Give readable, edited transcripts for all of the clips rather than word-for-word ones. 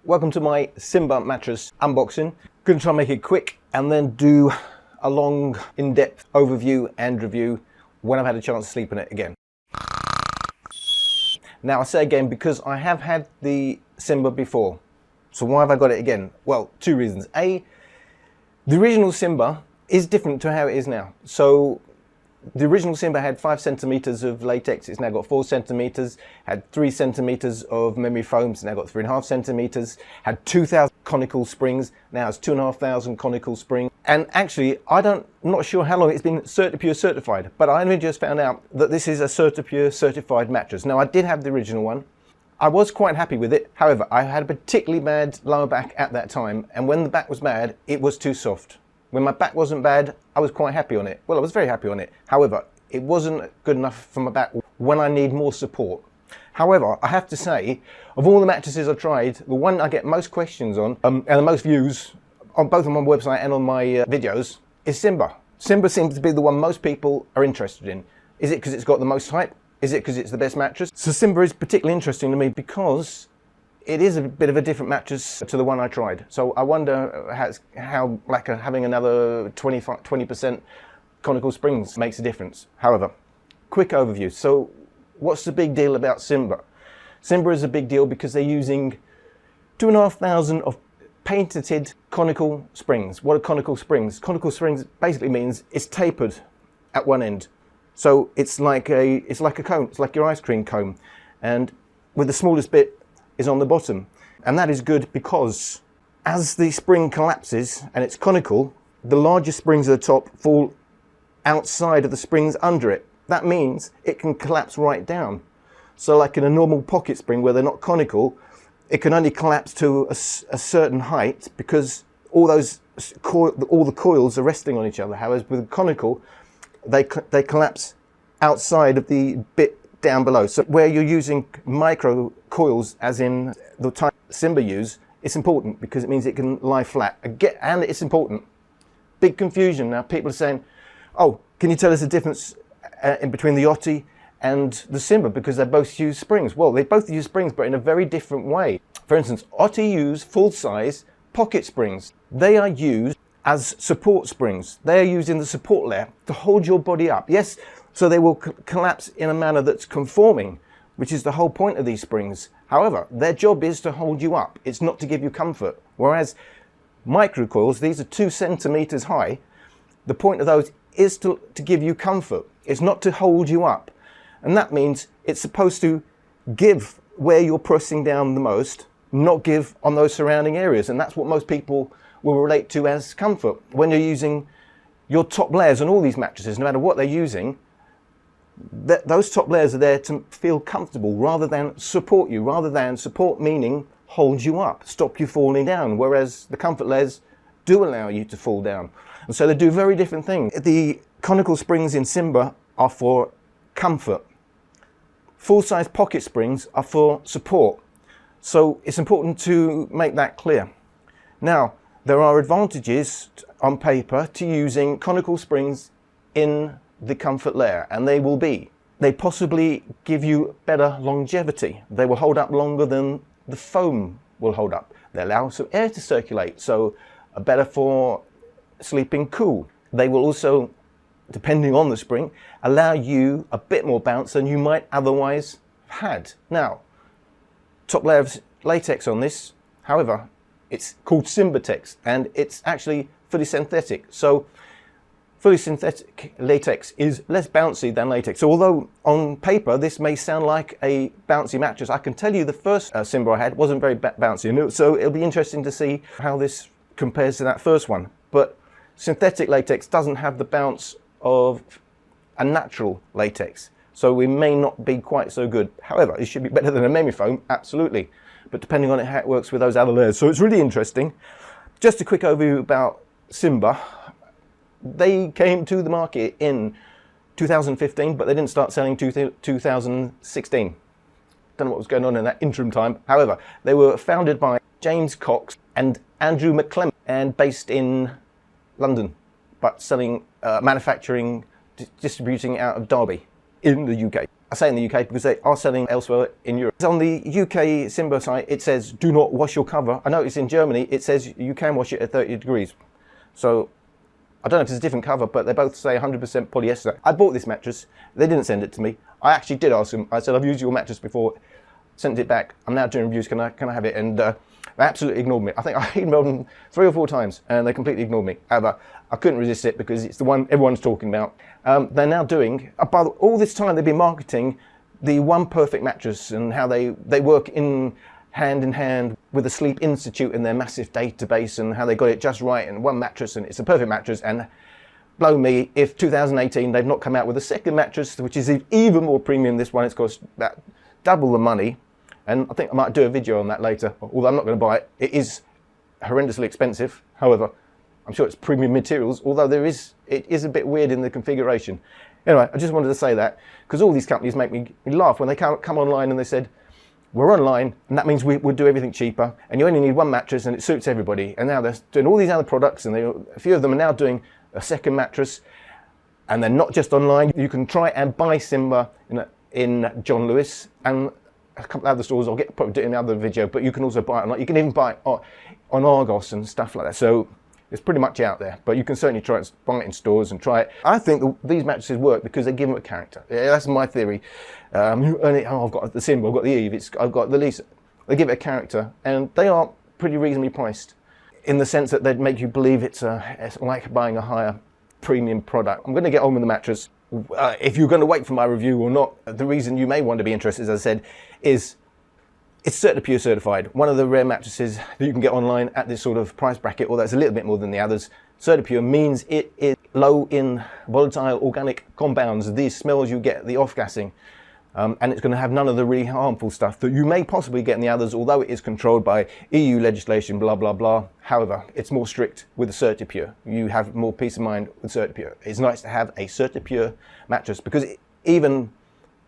welcome to my Simba mattress unboxing. Gonna try and make it quick and then do a long, in-depth overview and review when I've had a chance to sleep on it again. Now I say again because I have had the Simba before. So why have I got it again? Well, two reasons. A, the original Simba is different to how it is now. So the original Simba had 5 centimeters of latex, it's now got 4 centimeters, had 3 centimeters of memory foam, it's now got 3.5 centimeters, had 2,000 conical springs, now it's 2,500 conical springs. And actually, I'm not sure how long it's been CertiPure certified, but I only just found out that this is a CertiPure certified mattress. Now I did have the original one. I was quite happy with it. However, I had a particularly bad lower back at that time, and when the back was bad, it was too soft. When my back wasn't bad, I was quite happy on it. Well, I was very happy on it. However, it wasn't good enough for my back when I need more support. However, I have to say, of all the mattresses I've tried, the one I get most questions on, and the most views, on both on my website and on my videos, is Simba. Simba seems to be the one most people are interested in. Is it because it's got the most hype? Is it because it's the best mattress? So Simba is particularly interesting to me because it is a bit of a different mattress to the one I tried. So I wonder how like having another 20% conical springs makes a difference. However, quick overview. So what's the big deal about Simba? Simba is a big deal because they're using 2,500 of patented conical springs. What are conical springs? Conical springs basically means it's tapered at one end. So it's like a cone, it's like your ice cream cone. And with the smallest bit is on the bottom. And that is good because as the spring collapses and it's conical, the largest springs at the top fall outside of the springs under it. That means it can collapse right down. So like in a normal pocket spring where they're not conical, it can only collapse to a certain height because all the coils are resting on each other. However, with conical, they collapse outside of the bit down below. So where you're using micro coils, as in the type Simba use, it's important because it means it can lie flat. And it's important. Big confusion now. People are saying, oh, can you tell us the difference in between the Otza and the Simba, because they both use springs? Well, they both use springs, but in a very different way. For instance, Otza use full-size pocket springs. They are used as support springs. They are used in the support layer to hold your body up. Yes, so they will collapse in a manner that's conforming, which is the whole point of these springs. However, their job is to hold you up. It's not to give you comfort. Whereas microcoils, these are 2 centimeters high. The point of those is to give you comfort. It's not to hold you up. And that means it's supposed to give where you're pressing down the most, not give on those surrounding areas. And that's what most people will relate to as comfort. When you're using your top layers on all these mattresses, no matter what they're using, those top layers are there to feel comfortable rather than support you, support meaning hold you up, stop you falling down, whereas the comfort layers do allow you to fall down. And so they do very different things. The conical springs in Simba are for comfort. Full-size pocket springs are for support. So it's important to make that clear. Now, there are advantages on paper to using conical springs in the comfort layer, and they possibly give you better longevity. They will hold up longer than the foam will hold up. They allow some air to circulate, so are better for sleeping cool. They will also, depending on the spring, allow you a bit more bounce than you might otherwise have had. Now, top layer of latex on this, however, it's called Simbatex, and it's actually fully synthetic. So fully synthetic latex is less bouncy than latex. So although on paper this may sound like a bouncy mattress, I can tell you the first Simba I had wasn't very bouncy. So it'll be interesting to see how this compares to that first one. But synthetic latex doesn't have the bounce of a natural latex. So we may not be quite so good. However, it should be better than a memory foam, absolutely. But depending on how it works with those other layers. So it's really interesting. Just a quick overview about Simba. They came to the market in 2015, but they didn't start selling 2016. Don't know what was going on in that interim time. However, they were founded by James Cox and Andrew McClellan, and based in London, but selling, manufacturing, distributing out of Derby in the UK. I say in the UK because they are selling elsewhere in Europe. On the UK Simba site, it says do not wash your cover. I notice in Germany it says you can wash it at 30 degrees. So I don't know if it's a different cover, but they both say 100% polyester. I bought this mattress. They didn't send it to me. I actually did ask them. I said, I've used your mattress before. Sent it back. I'm now doing reviews. Can I have it? And they absolutely ignored me. I think I emailed them 3 or 4 times and they completely ignored me. However, I couldn't resist it because it's the one everyone's talking about. They're now doing, all this time they've been marketing the One Perfect mattress and how they work in hand with the Sleep Institute and their massive database and how they got it just right and one mattress and it's a perfect mattress. And blow me if 2018 they've not come out with a second mattress which is even more premium. This one, it's cost about double the money, and I think I might do a video on that later, although I'm not going to buy it. It is horrendously expensive. However, I'm sure it's premium materials, although it is a bit weird in the configuration. Anyway, I just wanted to say that because all these companies make me laugh when they come online and they said, we're online, and that means we'll do everything cheaper, and you only need one mattress and it suits everybody. And now they're doing all these other products, and a few of them are now doing a second mattress, and they're not just online. You can try and buy Simba in John Lewis and a couple of other stores. I'll probably do it in the other video, but you can also buy it online. You can even buy it on Argos and stuff like that. So it's pretty much out there, but you can certainly try and buy it in stores and try it. I think these mattresses work because they give them a character. Yeah, that's my theory. I've got the Simba, I've got the Eve, I've got the Lisa. They give it a character, and they are pretty reasonably priced in the sense that they'd make you believe it's like buying a higher premium product. I'm going to get on with the mattress. If you're going to wait for my review or not, the reason you may want to be interested, as I said, is it's CertaPure certified. One of the rare mattresses that you can get online at this sort of price bracket, although it's a little bit more than the others. CertaPure means it is low in volatile organic compounds, these smells you get, the off-gassing, and it's going to have none of the really harmful stuff that you may possibly get in the others, although it is controlled by EU legislation, blah, blah, blah. However, it's more strict with the CertaPure. You have more peace of mind with CertaPure. It's nice to have a CertaPure mattress because even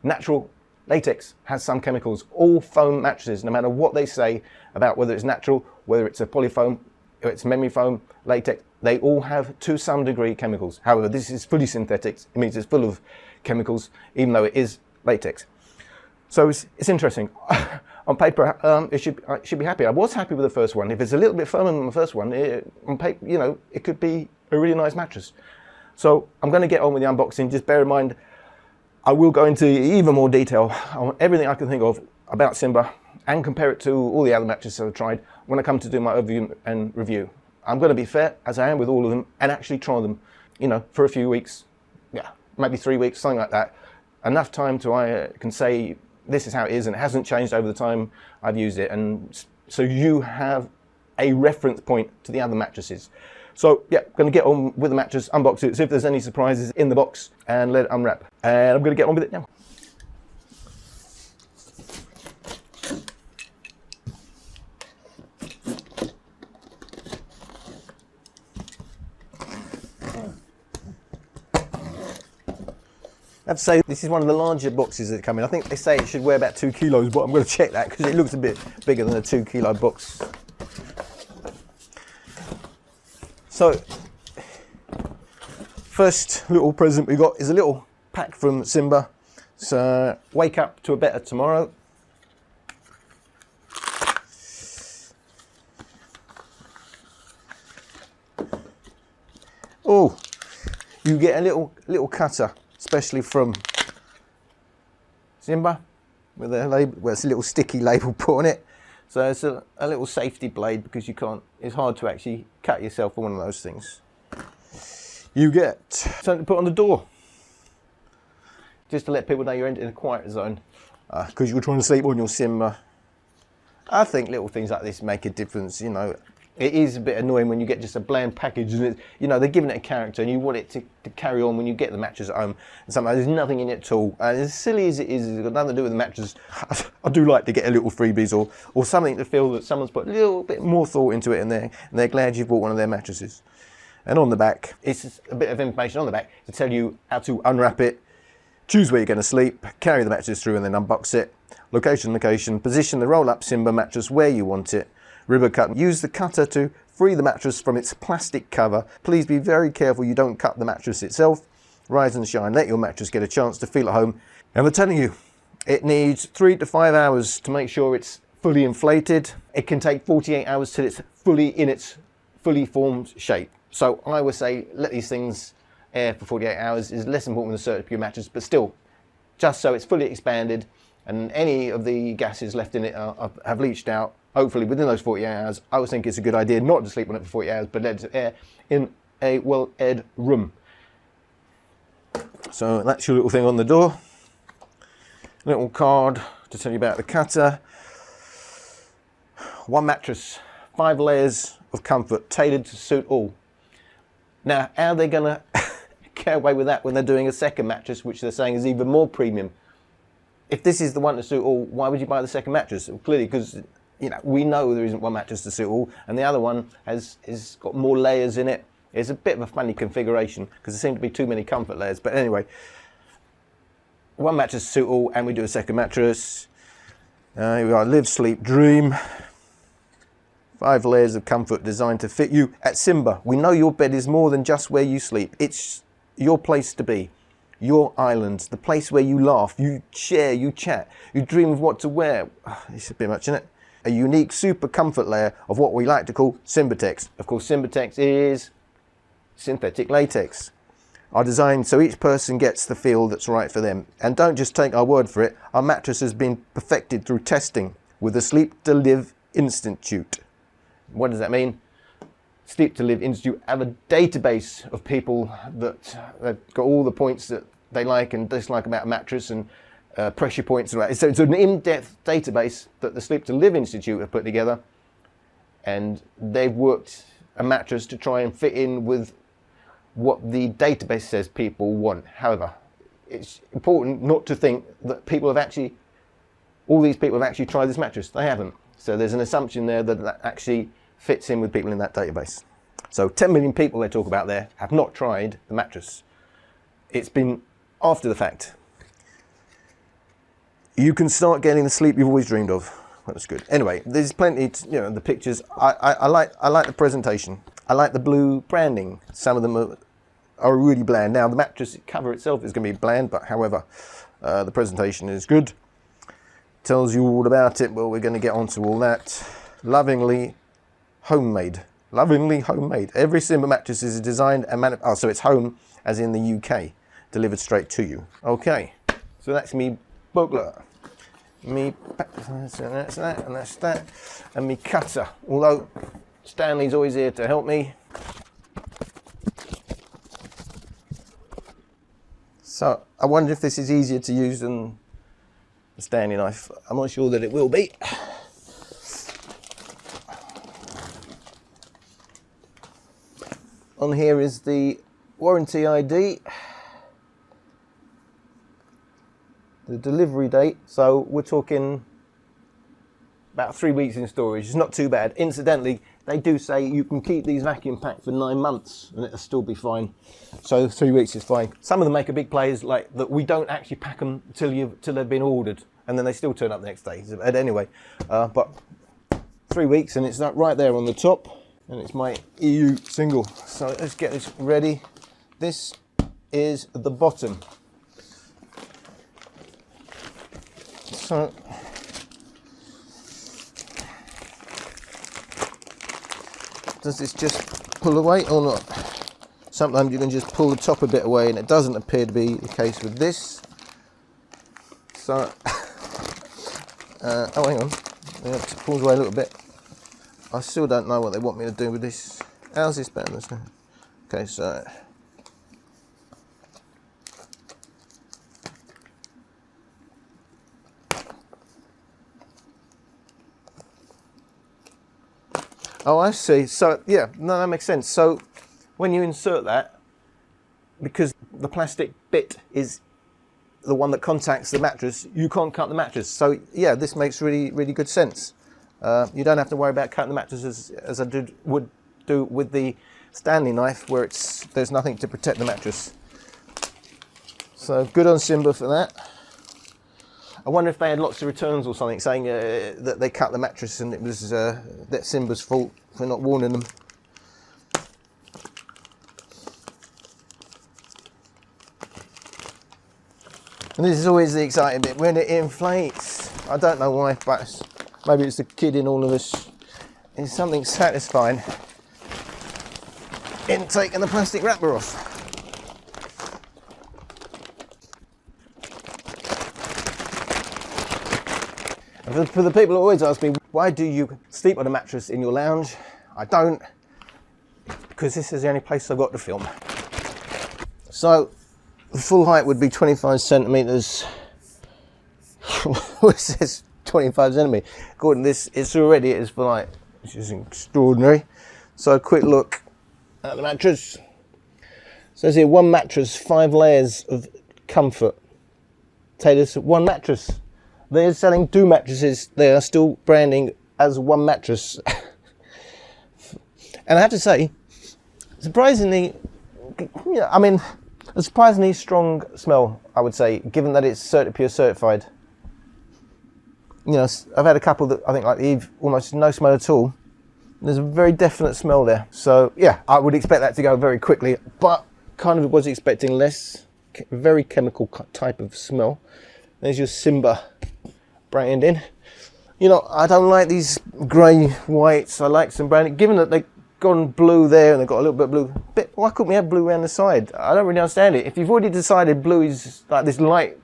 natural latex has some chemicals. All foam mattresses, no matter what they say about whether it's natural, whether it's a polyfoam, or it's memory foam, latex, they all have to some degree chemicals. However, this is fully synthetic. It means it's full of chemicals, even though it is latex. So it's interesting. On paper, I should be happy. I was happy with the first one. If it's a little bit firmer than the first one, on paper, it could be a really nice mattress. So I'm going to get on with the unboxing. Just bear in mind, I will go into even more detail on everything I can think of about Simba and compare it to all the other mattresses I've tried when I come to do my overview and review. I'm going to be fair, as I am with all of them, and actually try them, for a few weeks, maybe 3 weeks, something like that. Enough time to I can say this is how it is, and it hasn't changed over the time I've used it, and so you have a reference point to the other mattresses. So yeah, I'm going to get on with the mattress, unbox it, see if there's any surprises in the box, and let it unwrap. And I'm going to get on with it now. I have to say, this is one of the larger boxes that come in. I think they say it should weigh about 2 kilos, but I'm going to check that because it looks a bit bigger than a 2 kilo box. So, first little present we got is a little pack from Simba. So, wake up to a better tomorrow. Oh, you get a little cutter, especially from Simba, with a label, well, it's a little sticky label put on it. So it's a little safety blade because it's hard to actually cut yourself on one of those things. You get something to put on the door, just to let people know you're in a quiet zone, because you're trying to sleep on your Simba. I think little things like this make a difference, It is a bit annoying when you get just a bland package and they're giving it a character and you want it to carry on when you get the mattress at home. And sometimes there's nothing in it at all. And as silly as it is, it's got nothing to do with the mattress. I do like to get a little freebies or something to feel that someone's put a little bit more thought into it and they're glad you bought one of their mattresses. And on the back, it's just a bit of information on the back to tell you how to unwrap it, choose where you're going to sleep, carry the mattress through and then unbox it, location, position the roll-up Simba mattress where you want it, ribber cut. Use the cutter to free the mattress from its plastic cover. Please be very careful you don't cut the mattress itself. Rise and shine. Let your mattress get a chance to feel at home And they're telling you it needs 3 to 5 hours to make sure it's fully inflated. It can take 48 hours till it's fully in its fully formed shape. So I would say let these things air for 48 hours is less important than the Certa Pure mattress, but still, just so it's fully expanded and any of the gases left in it have leached out, hopefully within those 48 hours, I would think it's a good idea not to sleep on it for 48 hours, but let it air in a well-aired room. So that's your little thing on the door. Little card to tell you about the cutter. One mattress, 5 layers of comfort, tailored to suit all. Now, how are they going to get away with that when they're doing a second mattress, which they're saying is even more premium? If this is the one to suit all, why would you buy the second mattress? Well, clearly, because we know there isn't one mattress to suit all, and the other one has got more layers in it. It's a bit of a funny configuration because there seem to be too many comfort layers. But anyway, one mattress to suit all, and we do a second mattress. Here we are, live, sleep, dream. 5 layers of comfort designed to fit you. At Simba, we know your bed is more than just where you sleep. It's your place to be, your island, the place where you laugh, you share, you chat, you dream of what to wear. It's a bit much, isn't it? A unique super comfort layer of what we like to call Simbatex. Of course, Simbatex is synthetic latex. Are designed so each person gets the feel that's right for them. And don't just take our word for it. Our mattress has been perfected through testing with the Sleep to Live Institute. What does that mean? Sleep to Live Institute have a database of people that have got all the points that they like and dislike about a mattress and pressure points. And so it's an in-depth database that the Sleep to Live Institute have put together, and they've worked a mattress to try and fit in with what the database says people want. However, it's important not to think that all these people have actually tried this mattress. They haven't. So there's an assumption there that that actually fits in with people in that database. So 10 million people they talk about there have not tried the mattress. It's been after the fact. You can start getting the sleep you've always dreamed of. That's good. Anyway, there's plenty, the pictures. I like the presentation. I like the blue branding. Some of them are really bland. Now the mattress cover itself is going to be bland, but however, the presentation is good. Tells you all about it. Well, we're going to get onto all that. Lovingly homemade. Lovingly homemade. Every Simba mattress is designed and so it's home as in the UK, delivered straight to you. Okay, so that's me booklet. That's that, and that's that, and me cutter. Although Stanley's always here to help me. So I wonder if this is easier to use than the Stanley knife. I'm not sure that it will be. On here is the warranty ID, the delivery date, so we're talking about 3 weeks in storage. It's not too bad. Incidentally, they do say you can keep these vacuum packed for 9 months and it'll still be fine. So 3 weeks is fine. Some of them make a big plays like that we don't actually pack them till they've been ordered, and then they still turn up the next day. But anyway, but 3 weeks and it's right there on the top. And it's my EU single. So let's get this ready. This is the bottom. So does this just pull away or not? Sometimes you can just pull the top a bit away, and it doesn't appear to be the case with this. So, oh, hang on. Yeah, it pulls away a little bit. I still don't know what they want me to do with this. How's this better? Okay, so oh, I see. So yeah, no, that makes sense. So when you insert that, because the plastic bit is the one that contacts the mattress, you can't cut the mattress. So yeah, this makes really, really good sense. You don't have to worry about cutting the mattress as I would do with the Stanley knife, where there's nothing to protect the mattress. So good on Simba for that. I wonder if they had lots of returns or something saying that they cut the mattress and it was that Simba's fault for not warning them. And this is always the exciting bit, when it inflates. I don't know why, but maybe it's the kid in all of us. There's something satisfying in taking the plastic wrapper off. And for the people who always ask me, why do you sleep on a mattress in your lounge? I don't, because this is the only place I've got to film. So the full height would be 25 centimeters. What says 25 centimeters? According to this, it's full height, which is extraordinary. So a quick look at the mattress. So it's here, one mattress, 5 layers of comfort. Taylor's one mattress. They're selling 2 mattresses. They are still branding as one mattress. And I have to say, surprisingly, I mean, a surprisingly strong smell, I would say, given that it's CertiPure certified. You know, I've had a couple that I think like Eve, almost no smell at all. There's a very definite smell there. So yeah, I would expect that to go very quickly, but kind of was expecting less, very chemical type of smell. There's your Simba branding. You know, I don't like these grey whites. I like some branding. Given that they've gone blue there and they've got a little bit of blue, why couldn't we have blue around the side? I don't really understand it. If you've already decided blue is like this light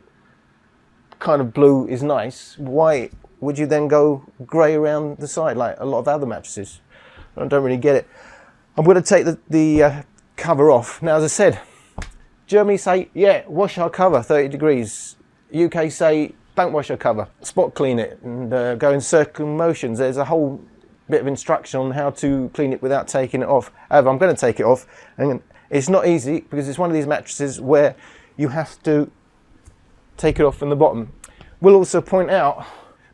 kind of blue is nice, why would you then go grey around the side like a lot of other mattresses? I don't really get it. I'm going to take the cover off. Now, as I said, Germany say, yeah, wash our cover 30 degrees. UK say, don't wash your cover, spot clean it and go in circle motions. There's a whole bit of instruction on how to clean it without taking it off. However, I'm going to take it off, and it's not easy because it's one of these mattresses where you have to take it off from the bottom. We'll also point out,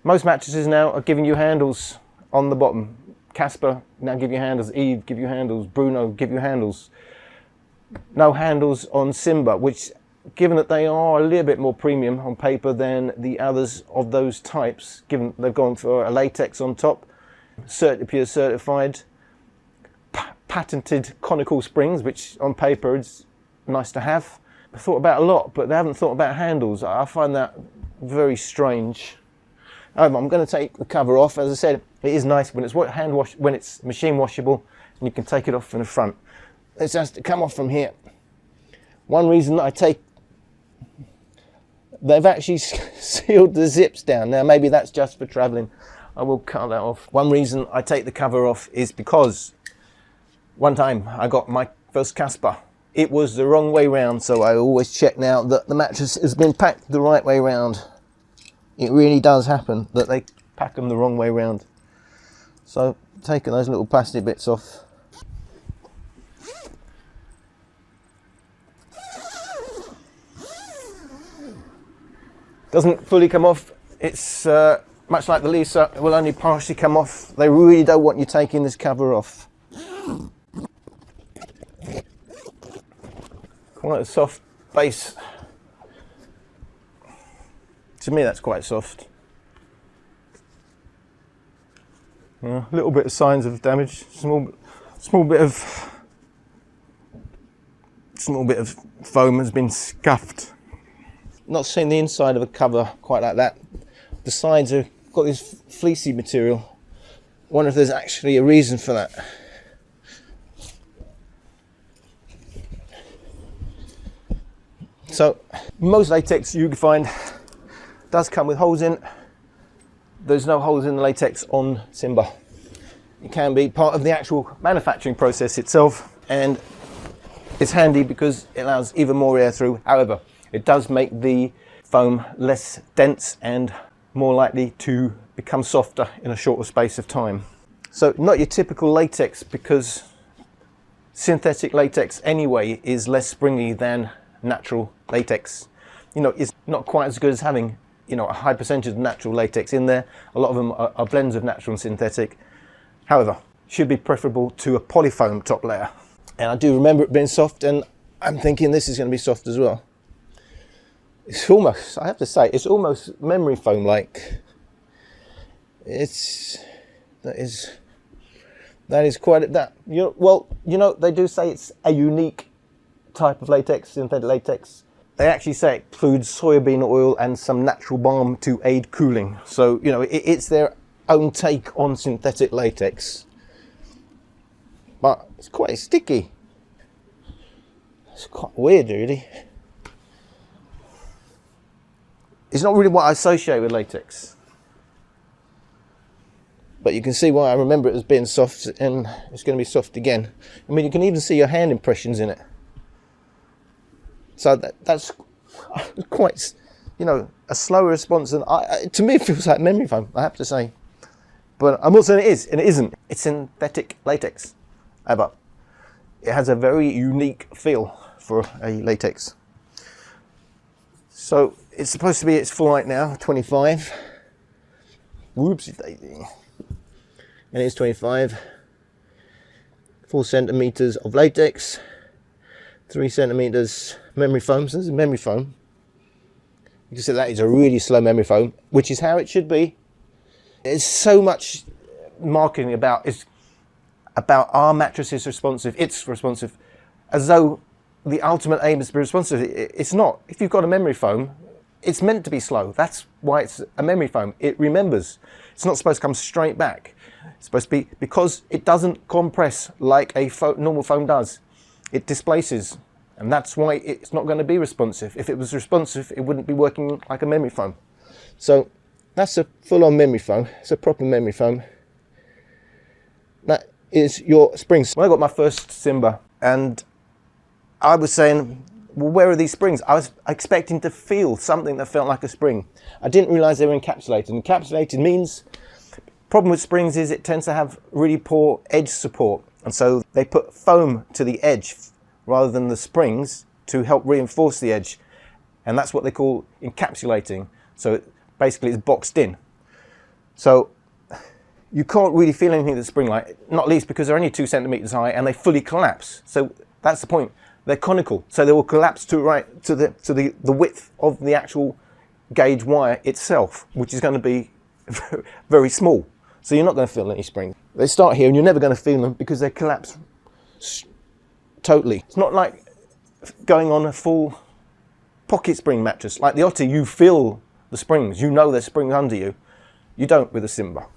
most mattresses now are giving you handles on the bottom. Casper now give you handles, Eve give you handles, Bruno give you handles. No handles on Simba, which, given that they are a little bit more premium on paper than the others of those types, given they've gone for a latex on top, CertiPure certified, patented conical springs, which on paper is nice to have. I thought about a lot, but they haven't thought about handles. I find that very strange. I'm going to take the cover off. As I said, it is nice when it's when it's machine washable, and you can take it off from the front. It has to come off from here. One reason I take, they've actually sealed the zips down. Now maybe that's just for traveling. I will cut that off. One reason I take the cover off is because one time I got my first Casper. It was the wrong way round, so I always check now that the mattress has been packed the right way round. It really does happen that they pack them the wrong way round. So taking those little plastic bits off. Doesn't fully come off. It's much like the Lisa, it will only partially come off. They really don't want you taking this cover off. Quite a soft base. To me, that's quite soft. A little bit of signs of damage. Small bit of foam has been scuffed. Not seeing the inside of a cover quite like that. The sides have got this fleecy material. I wonder if there's actually a reason for that. So most latex you can find does come with holes in. There's no holes in the latex on Simba. It can be part of the actual manufacturing process itself, and it's handy because it allows even more air through. However, it does make the foam less dense and more likely to become softer in a shorter space of time. So not your typical latex, because synthetic latex anyway is less springy than natural latex. You know, it's not quite as good as having, you know, a high percentage of natural latex in there. A lot of them are blends of natural and synthetic. However, should be preferable to a polyfoam top layer. And I do remember it being soft, and I'm thinking this is going to be soft as well. It's almost, I have to say, it's almost memory foam like. That is quite that. You know, well, you know, they do say it's a unique type of latex, synthetic latex. they actually say it includes soybean oil and some natural balm to aid cooling. So, you know, it's their own take on synthetic latex. But it's quite sticky. It's quite weird, really. It's not really what I associate with latex. But you can see why I remember it as being soft, and it's going to be soft again. I mean, you can even see your hand impressions in it. So that's quite, you know, a slower response than to me it feels like memory foam, I have to say. But I'm not saying it is, and it isn't. It's synthetic latex. But it has a very unique feel for a latex. So it's supposed to be its full height now, 25. Whoopsie daisy. And it's 25. 4 centimeters of latex, 3 centimeters memory foam. So this is memory foam. You can see that is a really slow memory foam, which is how it should be. There's so much marketing about our mattress is responsive, it's responsive, as though the ultimate aim is to be responsive. It's not. If you've got a memory foam, it's meant to be slow. That's why it's a memory foam. It remembers. It's not supposed to come straight back. It's supposed to be, because it doesn't compress like a normal foam does. It displaces, and that's why it's not going to be responsive. If it was responsive, it wouldn't be working like a memory foam. So that's a full-on memory foam. It's a proper memory foam. That is your springs. When I got my first Simba, and I was saying, well, where are these springs? I was expecting to feel something that felt like a spring. I didn't realize they were encapsulated. Encapsulated means, problem with springs is it tends to have really poor edge support. And so they put foam to the edge rather than the springs to help reinforce the edge. And that's what they call encapsulating. So basically it's boxed in. So you can't really feel anything that's spring-like, not least because they're only 2 centimeters high and they fully collapse. So that's the point. They're conical, so they will collapse to the width of the actual gauge wire itself, which is going to be very small. So you're not going to feel any springs. They start here and you're never going to feel them because they collapse totally. It's not like going on a full pocket spring mattress. Like the Otza, you feel the springs. You know there's springs under you. You don't with a Simba.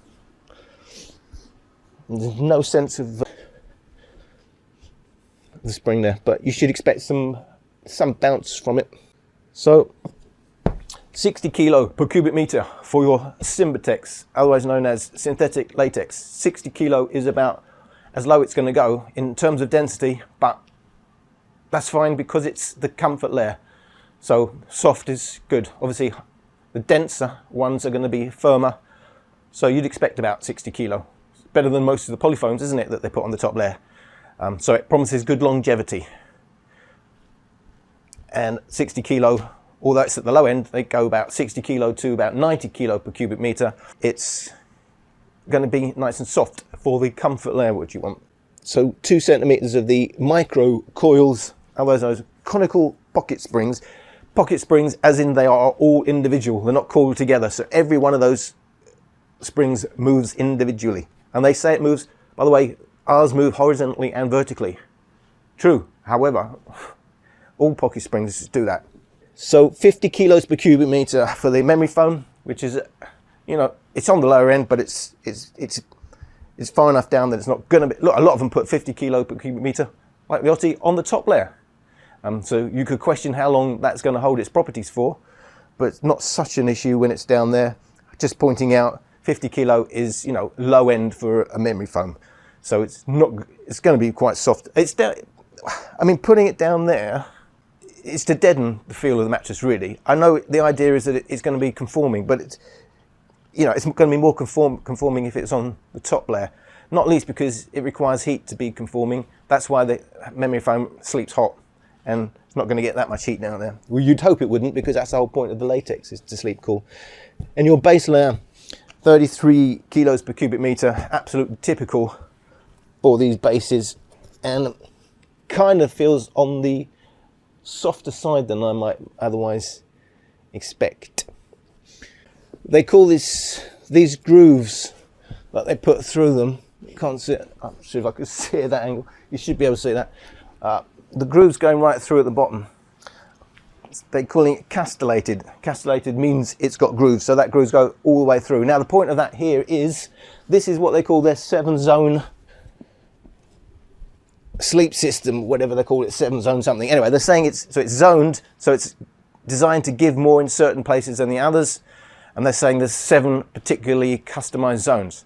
There's no sense of the spring there, but you should expect some bounce from it. So 60 kilo per cubic meter for your Simbatex, otherwise known as synthetic latex. 60 kilo is about as low it's going to go in terms of density, but that's fine because it's the comfort layer. So soft is good. Obviously the denser ones are going to be firmer, so you'd expect about 60 kilo. Better than most of the polyfoams, isn't it, that they put on the top layer. So it promises good longevity. And 60 kilo, although it's at the low end, they go about 60 kilo to about 90 kilo per cubic meter. It's going to be nice and soft for the comfort layer, which you want. So 2 centimeters of the micro coils, otherwise those conical pocket springs. Pocket springs as in they are all individual, they're not coiled together. So every one of those springs moves individually. And they say it moves, by the way, ours move horizontally and vertically. True, however, all pocket springs do that. So 50 kilos per cubic meter for the memory foam, which is, you know, it's on the lower end, but it's far enough down that it's not going to be. Look, a lot of them put 50 kilo per cubic meter, like the Otza, on the top layer. So you could question how long that's going to hold its properties for, but it's not such an issue when it's down there. Just pointing out, 50 kilo is, you know, low end for a memory foam. So it's going to be quite soft. It's down, I mean, putting it down there is to deaden the feel of the mattress, really. I know the idea is that it's going to be conforming, but it's, you know, it's going to be more conforming if it's on the top layer. Not least because it requires heat to be conforming. That's why the memory foam sleeps hot, and it's not going to get that much heat down there. Well, you'd hope it wouldn't, because that's the whole point of the latex, is to sleep cool. And your base layer, 33 kilos per cubic meter, absolutely typical for these bases, and kind of feels on the softer side than I might otherwise expect. They call these grooves that they put through them. You can't see it. I'm sure if I could see it at that angle. You should be able to see that. The grooves going right through at the bottom They're calling it castellated. Castellated means it's got grooves, so that grooves go all the way through. Now the point of that here is, this is what they call their 7-zone sleep system, whatever they call it, 7-zone something. Anyway, they're saying it's zoned, so it's designed to give more in certain places than the others, and they're saying there's 7 particularly customized zones.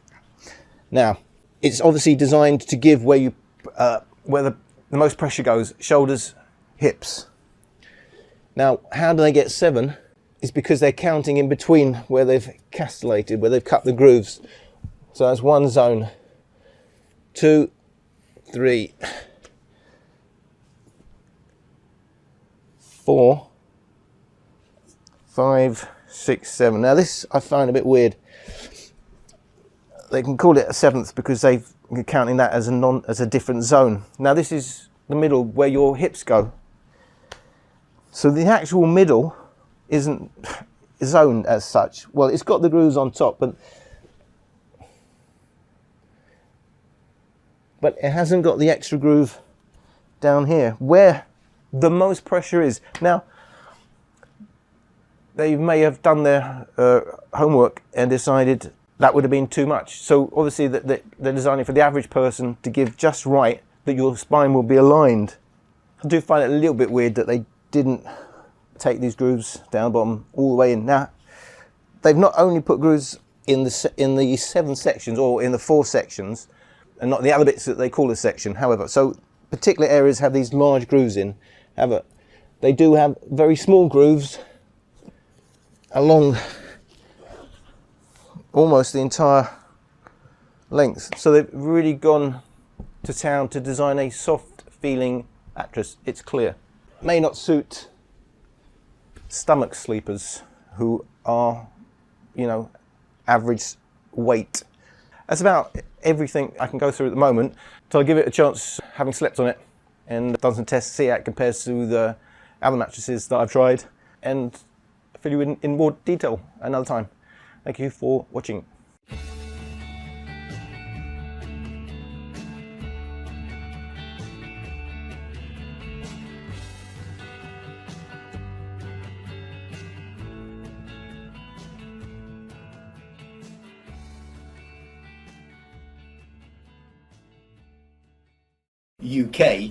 Now, it's obviously designed to give where you where the most pressure goes: shoulders, hips. Now, how do they get 7? It's because they're counting in between where they've castellated, where they've cut the grooves. So that's 1 zone, 2, 3, 4, 5, 6, 7. Now this I find a bit weird. They can call it a 7th because they're counting that as a different zone. Now this is the middle where your hips go. So the actual middle isn't zoned as such. Well, it's got the grooves on top, but it hasn't got the extra groove down here where the most pressure is. Now, they may have done their homework and decided that would have been too much. So obviously they're designing for the average person to give just right, that your spine will be aligned. I do find it a little bit weird that they didn't take these grooves down the bottom all the way in. Now, they've not only put grooves in the 7 sections, or in the 4 sections, and not the other bits that they call a section, however. So particular areas have these large grooves in. However, they do have very small grooves along almost the entire length. So they've really gone to town to design a soft feeling mattress. It's clear. May not suit stomach sleepers who are, you know, average weight. That's about everything I can go through at the moment. So I'll give it a chance, having slept on it and done some tests, see how it compares to the other mattresses that I've tried, and fill you in more detail another time. Thank you for watching. UK